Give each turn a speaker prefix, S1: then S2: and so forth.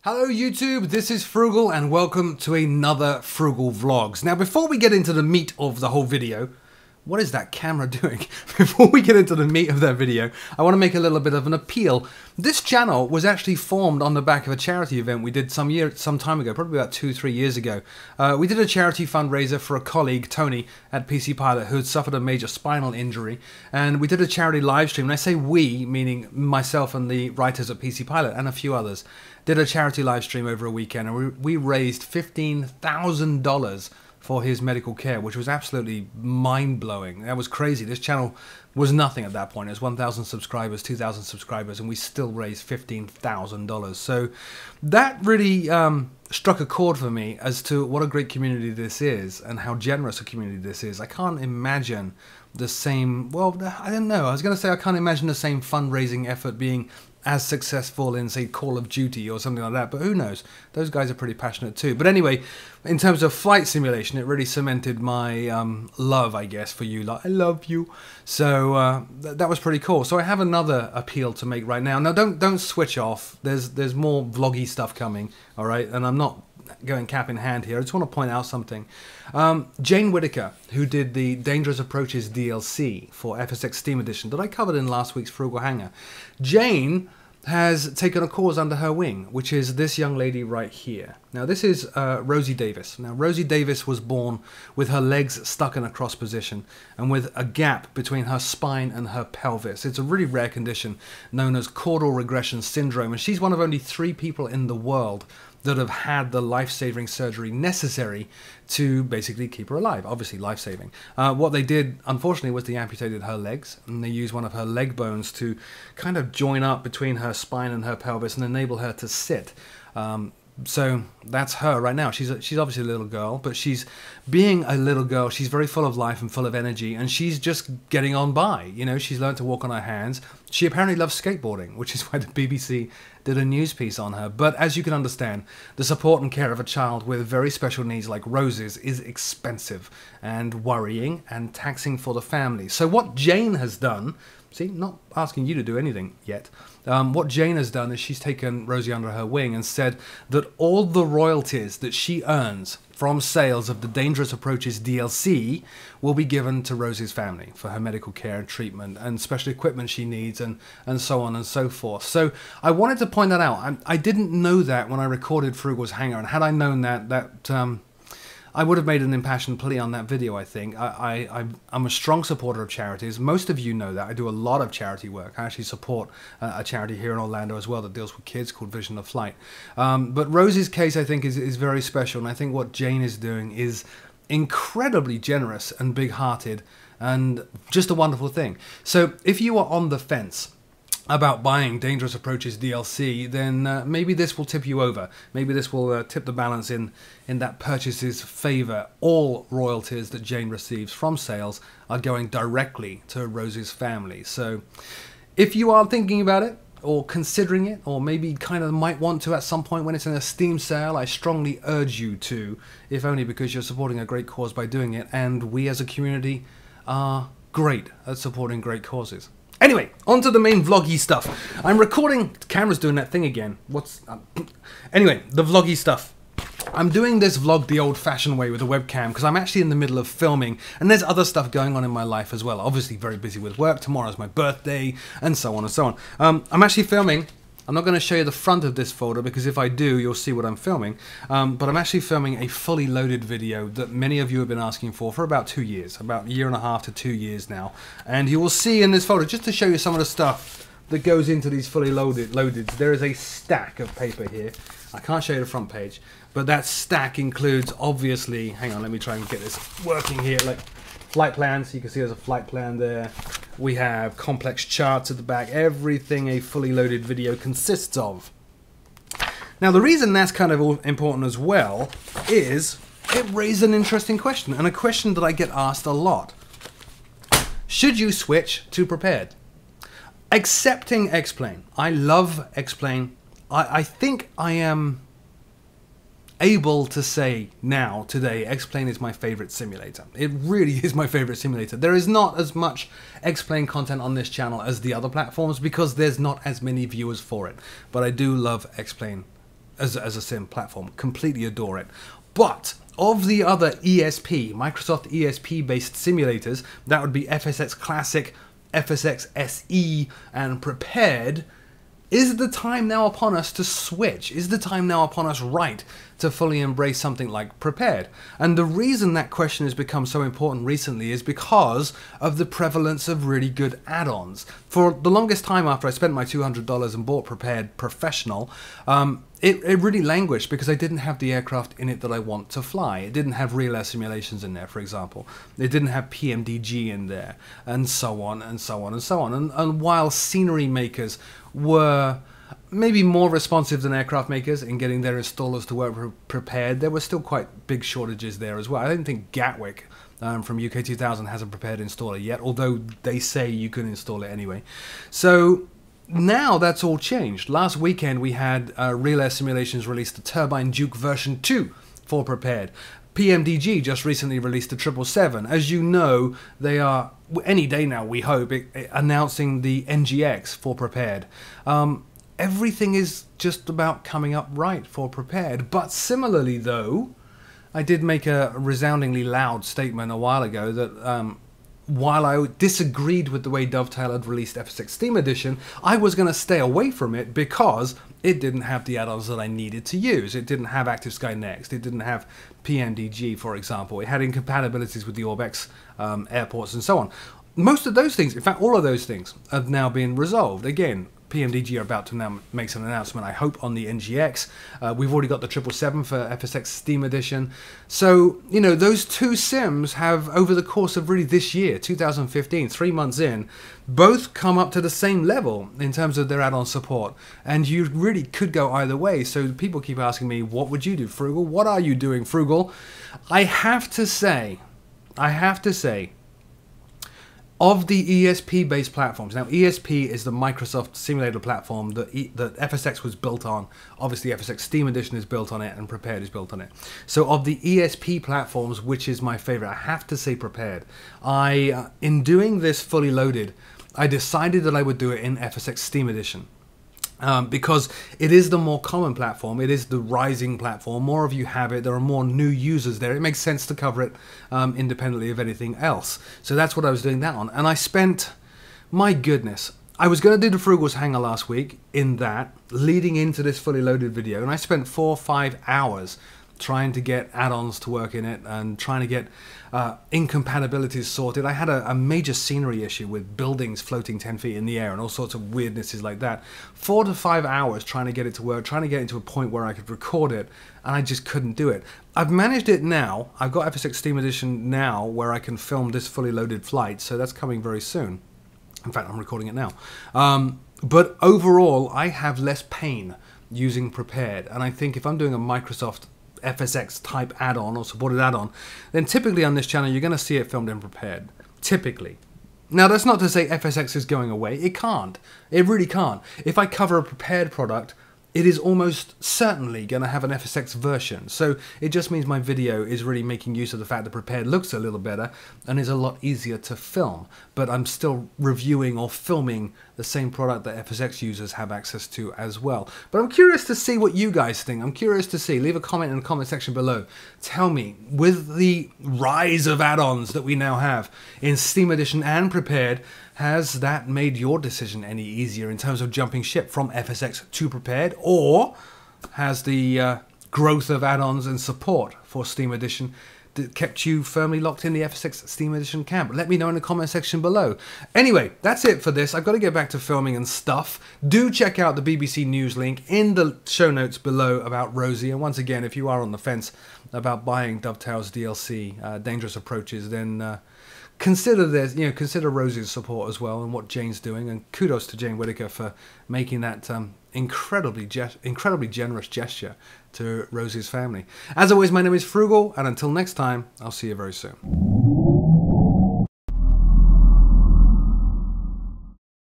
S1: Hello YouTube, this is Frugal and welcome to another Frugal Vlogs. Now before we get into the meat of the whole video, what is that camera doing? Before we get into the meat of that video, I want to make a little bit of an appeal. This channel was actually formed on the back of a charity event we did some time ago, probably about 2-3 years ago. We did a charity fundraiser for a colleague, Tony, at PC Pilot, who had suffered a major spinal injury, and we did a charity live stream. And I say we, meaning myself and the writers at PC Pilot and a few others, did a charity live stream over a weekend, and we raised $15,000 for his medical care, which was absolutely mind-blowing. That was crazy. This channel was nothing at that point. It was 1,000 subscribers, 2,000 subscribers, and we still raised $15,000. So that really struck a chord for me as to what a great community this is and how generous a community this is. I can't imagine the same, well, I don't know. I was going to say I can't imagine the same fundraising effort being as successful in, say, Call of Duty or something like that, but who knows? Those guys are pretty passionate too. But anyway, in terms of flight simulation, it really cemented my love, I guess, for you. Like, I love you. So that was pretty cool. So I have another appeal to make right now. Now, don't switch off. There's more vloggy stuff coming, all right? And I'm not going cap in hand here. I just want to point out something. Jane Whittaker, who did the Dangerous Approaches DLC for FSX Steam Edition that I covered in last week's Frugal Hangout, Jane has taken a cause under her wing, which is this young lady right here. Now this is Rosie Davis. Now Rosie Davis was born with her legs stuck in a cross position and with a gap between her spine and her pelvis. It's a really rare condition known as caudal regression syndrome, and she's one of only 3 people in the world that have had the life-saving surgery necessary to basically keep her alive. Obviously life-saving. What they did, unfortunately, was they amputated her legs, and they used one of her leg bones to kind of join up between her spine and her pelvis and enable her to sit. So that's her right now. She's obviously a little girl, but she's being a little girl. She's very full of life and full of energy, and she's just getting on by. You know, she's learned to walk on her hands. She apparently loves skateboarding, which is why the BBC did a news piece on her. But as you can understand, the support and care of a child with very special needs like Rose's is expensive and worrying and taxing for the family. So what Jane has done, see, not asking you to do anything yet. What Jane has done is she's taken Rosie under her wing and said that all the royalties that she earns from sales of the Dangerous Approaches DLC will be given to Rosie's family for her medical care and treatment and special equipment she needs and so on and so forth. So I wanted to point that out. I didn't know that when I recorded Frugal's Hangout, and had I known that I would have made an impassioned plea on that video, I think. I'm a strong supporter of charities. Most of you know that. I do a lot of charity work. I actually support a charity here in Orlando as well that deals with kids called Vision of Flight. But Rosie's case, I think, is very special. And I think what Jane is doing is incredibly generous and big-hearted and just a wonderful thing. So if you are on the fence about buying Dangerous Approaches DLC, then maybe this will tip you over. Maybe this will tip the balance in that purchase's favor. All royalties that Jane receives from sales are going directly to Rosie's family. So if you are thinking about it, or considering it, or maybe kind of might want to at some point when it's in a Steam sale, I strongly urge you to, if only because you're supporting a great cause by doing it, and we as a community are great at supporting great causes. Anyway, on to the main vloggy stuff. I'm recording, the camera's doing that thing again. Anyway, the vloggy stuff. I'm doing this vlog the old-fashioned way with a webcam because I'm actually in the middle of filming, and there's other stuff going on in my life as well. Obviously very busy with work, tomorrow's my birthday, and so on and so on. I'm actually filming. I'm not going to show you the front of this folder because if I do, you'll see what I'm filming. But I'm actually filming a fully loaded video that many of you have been asking for about 2 years, about 1.5 to 2 years now. And you will see in this folder, just to show you some of the stuff that goes into these fully loaded, there is a stack of paper here. I can't show you the front page, but that stack includes, obviously, hang on, let me try and get this working here, like flight plans. You can see there's a flight plan there. We have complex charts at the back, everything a fully loaded video consists of. Now the reason that's kind of important as well is it raised an interesting question, and a question that I get asked a lot. Should you switch to prepared? Accepting X-Plane. I love X-Plane. I think I am able to say now, today, X-Plane is my favorite simulator. It really is my favorite simulator. There is not as much X-Plane content on this channel as the other platforms because there's not as many viewers for it. But I do love X-Plane as a sim platform. Completely adore it. But of the other ESP, Microsoft ESP based simulators, that would be FSX Classic, FSX SE, and Prepared. Is the time now upon us to switch? Is the time now upon us to fully embrace something like Prepared? And the reason that question has become so important recently is because of the prevalence of really good add-ons. For the longest time after I spent my $200 and bought Prepared Professional, it really languished because I didn't have the aircraft in it that I want to fly. It didn't have real air simulations in there, for example. It didn't have PMDG in there, and so on, and so on, and so on. And while scenery makers were maybe more responsive than aircraft makers in getting their installers to work Prepared, there were still quite big shortages there as well. I don't think Gatwick from UK 2000 has a Prepared installer yet, although they say you can install it anyway. So now that's all changed. Last weekend we had Real Air Simulations release the Turbine Duke version 2 for Prepared. PMDG just recently released the 777. As you know, they are, any day now we hope, announcing the NGX for Prepared. Everything is just about coming up right for Prepared. But similarly though, I did make a resoundingly loud statement a while ago that while I disagreed with the way Dovetail had released FSX Steam Edition, I was going to stay away from it because it didn't have the add-ons that I needed to use. It didn't have ActiveSky Next. It didn't have PMDG, for example. It had incompatibilities with the Orbex airports and so on. Most of those things, in fact, all of those things have now been resolved. Again, PMDG are about to now make an announcement, I hope, on the NGX. We've already got the 777 for FSX Steam Edition. So, you know, those two sims have, over the course of really this year, 2015, 3 months in, both come up to the same level in terms of their add-on support. And you really could go either way. So people keep asking me, what would you do, Frugal? What are you doing, Frugal? I have to say, of the ESP-based platforms, now ESP is the Microsoft simulator platform that FSX was built on. Obviously FSX Steam Edition is built on it and Prepared is built on it. So of the ESP platforms, which is my favorite, I have to say Prepared. In doing this fully loaded, I decided that I would do it in FSX Steam Edition. Because it is the more common platform, it is the rising platform, more of you have it, there are more new users there, it makes sense to cover it independently of anything else. So that's what I was doing that on, and I spent, my goodness, I was going to do the Frugal's Hangar last week in that, leading into this fully loaded video, and I spent 4 or 5 hours trying to get add-ons to work in it and trying to get incompatibilities sorted. I had a major scenery issue with buildings floating 10 feet in the air and all sorts of weirdnesses like that. 4 to 5 hours trying to get it to work, trying to get it to a point where I could record it, and I just couldn't do it. I've managed it now. I've got FSX Steam Edition now where I can film this fully loaded flight, so that's coming very soon. In fact, I'm recording it now. But overall, I have less pain using Prepared, and I think if I'm doing a Microsoft FSX type add-on or supported add-on, then typically on this channel you're going to see it filmed and Prepared. Typically. Now that's not to say FSX is going away. It can't. It really can't. If I cover a Prepared product, it is almost certainly going to have an FSX version. So it just means my video is really making use of the fact that Prepared looks a little better and is a lot easier to film. But I'm still reviewing or filming the same product that FSX users have access to as well. But I'm curious to see what you guys think. I'm curious to see. Leave a comment in the comment section below. Tell me, with the rise of add-ons that we now have in Steam Edition and Prepared, has that made your decision any easier in terms of jumping ship from FSX to Prepared? Or has the growth of add-ons and support for Steam Edition kept you firmly locked in the FSX Steam Edition camp? Let me know in the comment section below. Anyway, that's it for this. I've got to get back to filming and stuff. Do check out the BBC News link in the show notes below about Rosie. And once again, if you are on the fence about buying Dovetail's DLC, Dangerous Approaches, then consider this, consider Rosie's support as well and what Jane's doing. And kudos to Jane Whittaker for making that incredibly generous gesture to Rosie's family. As always, my name is Frugal, and until next time, I'll see you very soon.